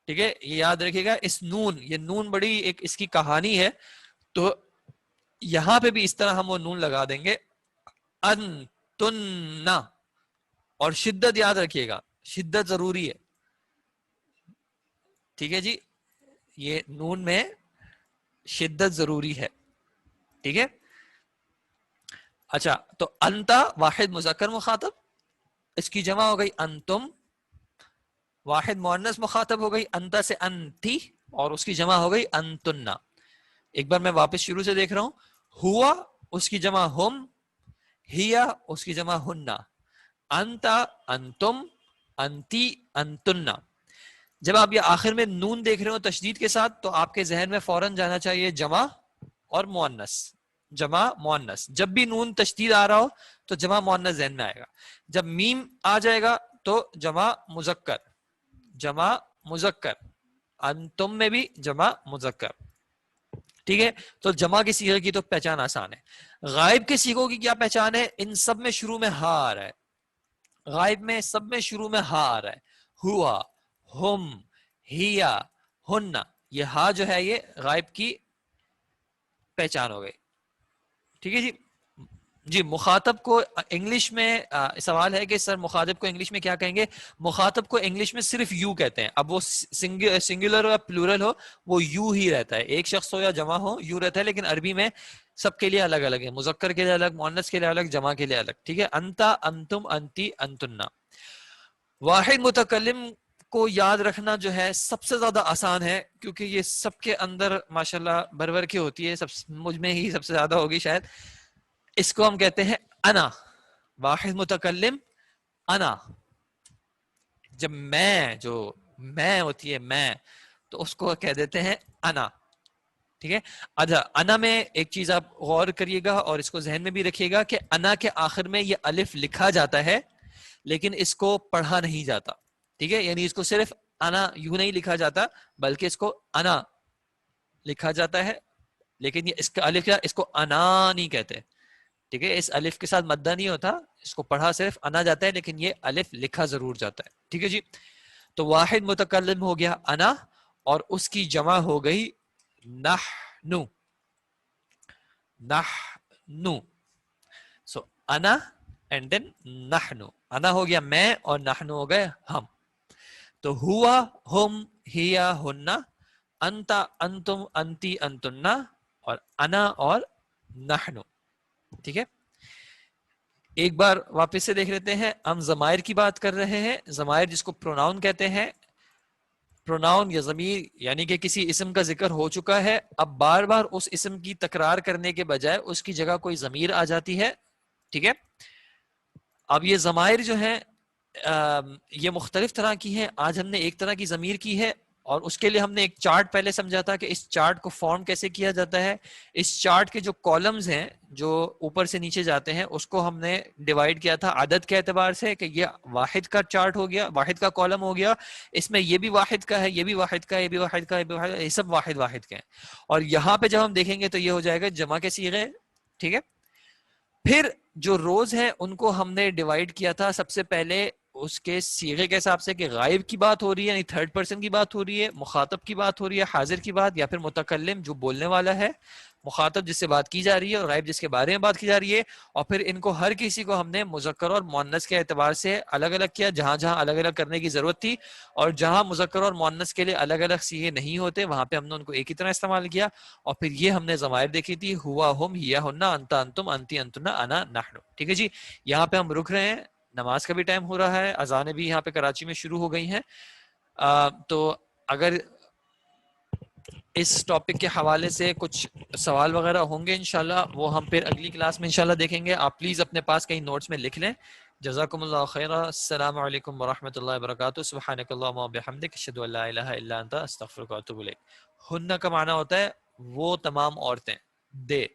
ٹھیک ہے, یہ یاد رکھیے گا. اس نون, یہ نون بڑی ایک اس کی کہانی ہے. تو یہاں پہ بھی اس طرح ہم وہ نون لگا دیں گے, انتن. اور شدت یاد رکھیے گا, شدت ضروری ہے. ٹھیک ہے جی, یہ نون میں شدت ضروری ہے. ٹھیک ہے. اچھا, تو انتا واحد مذکر مخاطب, اس کی جمع ہو گئی انتم. واحد مؤنث مخاطب ہو گئی انتا سے انتی, اور اس کی جمع ہو گئی انتنا. ایک بار میں واپس شروع سے دیکھ رہا ہوں. ہوا, اس کی جمع ہم, ہیا, اس کی جمع ہننا, انتا, انتم, انتی, انتنا. جب آپ یہ آخر میں نون دیکھ رہے ہو تشدید کے ساتھ تو آپ کے ذہن میں فوراً جانا چاہیے جمع اور مؤنث. جمع مؤنث, جب بھی نون تشدید آ رہا ہو تو جمع مؤنث ذہن میں آئے گا. جب میم آ جائے گا تو جمع مذکر. جمع مذکر, انتم میں بھی جمع مذکر. ٹھیک ہے. تو جمع کے صیغے کی تو پہچان آسان ہے. غائب کے صیغوں کی کیا پہچان ہے؟ ان سب میں شروع میں ہا آ رہا ہے. غائب میں سب میں شروع میں ہا آ رہا ہے. ہوا, ہم, ہیا, ہننا. یہ ہا جو ہے یہ غائب کی پہچان ہو گئی. ٹھیک ہے جی. جی, مخاطب کو انگلش میں سوال ہے کہ سر مخاطب کو انگلش میں کیا کہیں گے؟ مخاطب کو انگلش میں صرف یو کہتے ہیں. اب وہ سنگولر ہو یا پلورل ہو وہ یو ہی رہتا ہے, ایک شخص ہو یا جمع ہو یو رہتا ہے. لیکن عربی میں سب کے لیے الگ الگ ہے, مذکر کے لیے الگ, مؤنث کے لیے الگ, جمع کے لیے الگ. ٹھیک ہے. انتا, انتم, انتی, انتنا. واحد متکلم کو یاد رکھنا جو ہے سب سے زیادہ آسان ہے, کیونکہ یہ سب کے اندر ماشاءاللہ برور کی ہوتی ہے. مجھ میں ہی سب سے زیادہ ہوگی شاید. اس کو ہم کہتے ہیں انا. واحد متکلم انا. جب میں ہوتی ہے میں, تو اس کو کہہ دیتے ہیں انا. ٹھیک ہے. اچھا, انا میں ایک چیز آپ غور کریے گا اور اس کو ذہن میں بھی رکھیے گا کہ انا کے آخر میں یہ الف لکھا جاتا ہے, لیکن اس کو پڑھا نہیں جاتا. ٹھیک ہے, یعنی اس کو صرف انا یوں نہیں لکھا جاتا بلکہ اس کو انا لکھا جاتا ہے, لیکن یہ اس کا الف کیا, اس کو انا نہیں کہتے. ٹھیک ہے, اس الف کے ساتھ مدہ نہیں ہوتا, اس کو پڑھا صرف انا جاتا ہے لیکن یہ الف لکھا ضرور جاتا ہے. ٹھیک ہے جی. تو واحد متکلم ہو گیا انا, اور اس کی جمع ہو گئی نحنو. نحنو. سو انا اینڈ دین نحنو. انا ہو گیا میں اور نحنو ہو گئے ہم. تو ہوا, ہم, ہیا, ہننا, انتا, انتم, انتی, انتنا, اور انا اور نحنو. ٹھیک ہے, ایک بار واپس سے دیکھ لیتے ہیں. ہم ضمائر کی بات کر رہے ہیں, ضمائر جس کو پروناؤن کہتے ہیں. پروناؤن یا ضمیر یعنی کہ کسی اسم کا ذکر ہو چکا ہے, اب بار بار اس اسم کی تکرار کرنے کے بجائے اس کی جگہ کوئی ضمیر آ جاتی ہے. ٹھیک ہے, اب یہ ضمائر جو ہیں یہ مختلف طرح کی ہیں. آج ہم نے ایک طرح کی ضمیر کی ہے, اور اس کے لیے ہم نے ایک چارٹ پہلے سمجھا تھا کہ اس چارٹ کو فارم کیسے کیا جاتا ہے. اس چارٹ کے جو کالمز ہیں جو اوپر سے نیچے جاتے ہیں اس کو ہم نے ڈیوائیڈ کیا تھا عدد کے اعتبار سے, کہ یہ واحد کا چارٹ ہو گیا, واحد کا کالم ہو گیا, اس میں یہ بھی واحد کا ہے, یہ بھی واحد کا ہے, یہ بھی واحد کا ہے, یہ بھی واحد کا ہے, یہ سب واحد واحد کے ہیں. اور یہاں پہ جب ہم دیکھیں گے تو یہ ہو جائے گا جمع کے صیغے. ٹھیک ہے, پھر جو روز ہیں ان کو ہم نے ڈیوائیڈ کیا تھا سب سے پہلے اس کے صیغے کے حساب سے کہ غائب کی بات ہو رہی ہے یعنی تھرڈ پرسن کی بات ہو رہی ہے, مخاطب کی بات ہو رہی ہے, حاضر کی بات, یا پھر متکلم جو بولنے والا ہے, مخاطب جس سے بات کی جا رہی ہے, اور غائب جس کے بارے میں بات کی جا رہی ہے. اور پھر ان کو ہر کسی کو ہم نے مذکر اور مؤنث کے اعتبار سے الگ الگ کیا, جہاں جہاں الگ الگ کرنے کی ضرورت تھی, اور جہاں مذکر اور مؤنث کے لیے الگ الگ صیغے نہیں ہوتے وہاں پہ ہم نے ان کو ایک ہی طرح استعمال کیا. اور پھر یہ ہم نے ضمائر دیکھی تھی, ہوا, ہم, ہیا, ہننا, انتا, انتم, انتی, انتنا, انا, نحنو. ٹھیک ہے جی, یہاں پہ ہم رک رہے ہیں, نماز کا بھی ٹائم ہو رہا ہے, اذانیں بھی یہاں پہ کراچی میں شروع ہو گئی ہیں. تو اگر اس ٹاپک کے حوالے سے کچھ سوال وغیرہ ہوں گے انشاءاللہ وہ ہم پھر اگلی کلاس میں انشاءاللہ دیکھیں گے. آپ پلیز اپنے پاس کہیں نوٹس میں لکھ لیں. جزاکم اللہ خیرا. السلام علیکم ورحمۃ اللہ وبرکاتہ. سبحانک اللہم وبحمدک, اشہد ان لا الہ الا انت, استغفرک واتوب الیک. ہن کا معنی ہوتا ہے وہ تمام عورتیں, دے,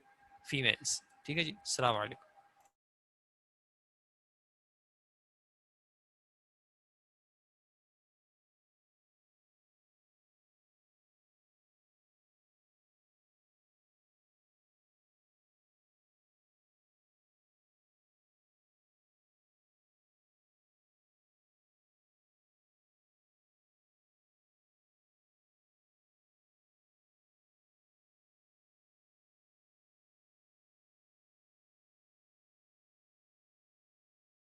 فیمیلز. ٹھیک ہے جی, السلام علیکم.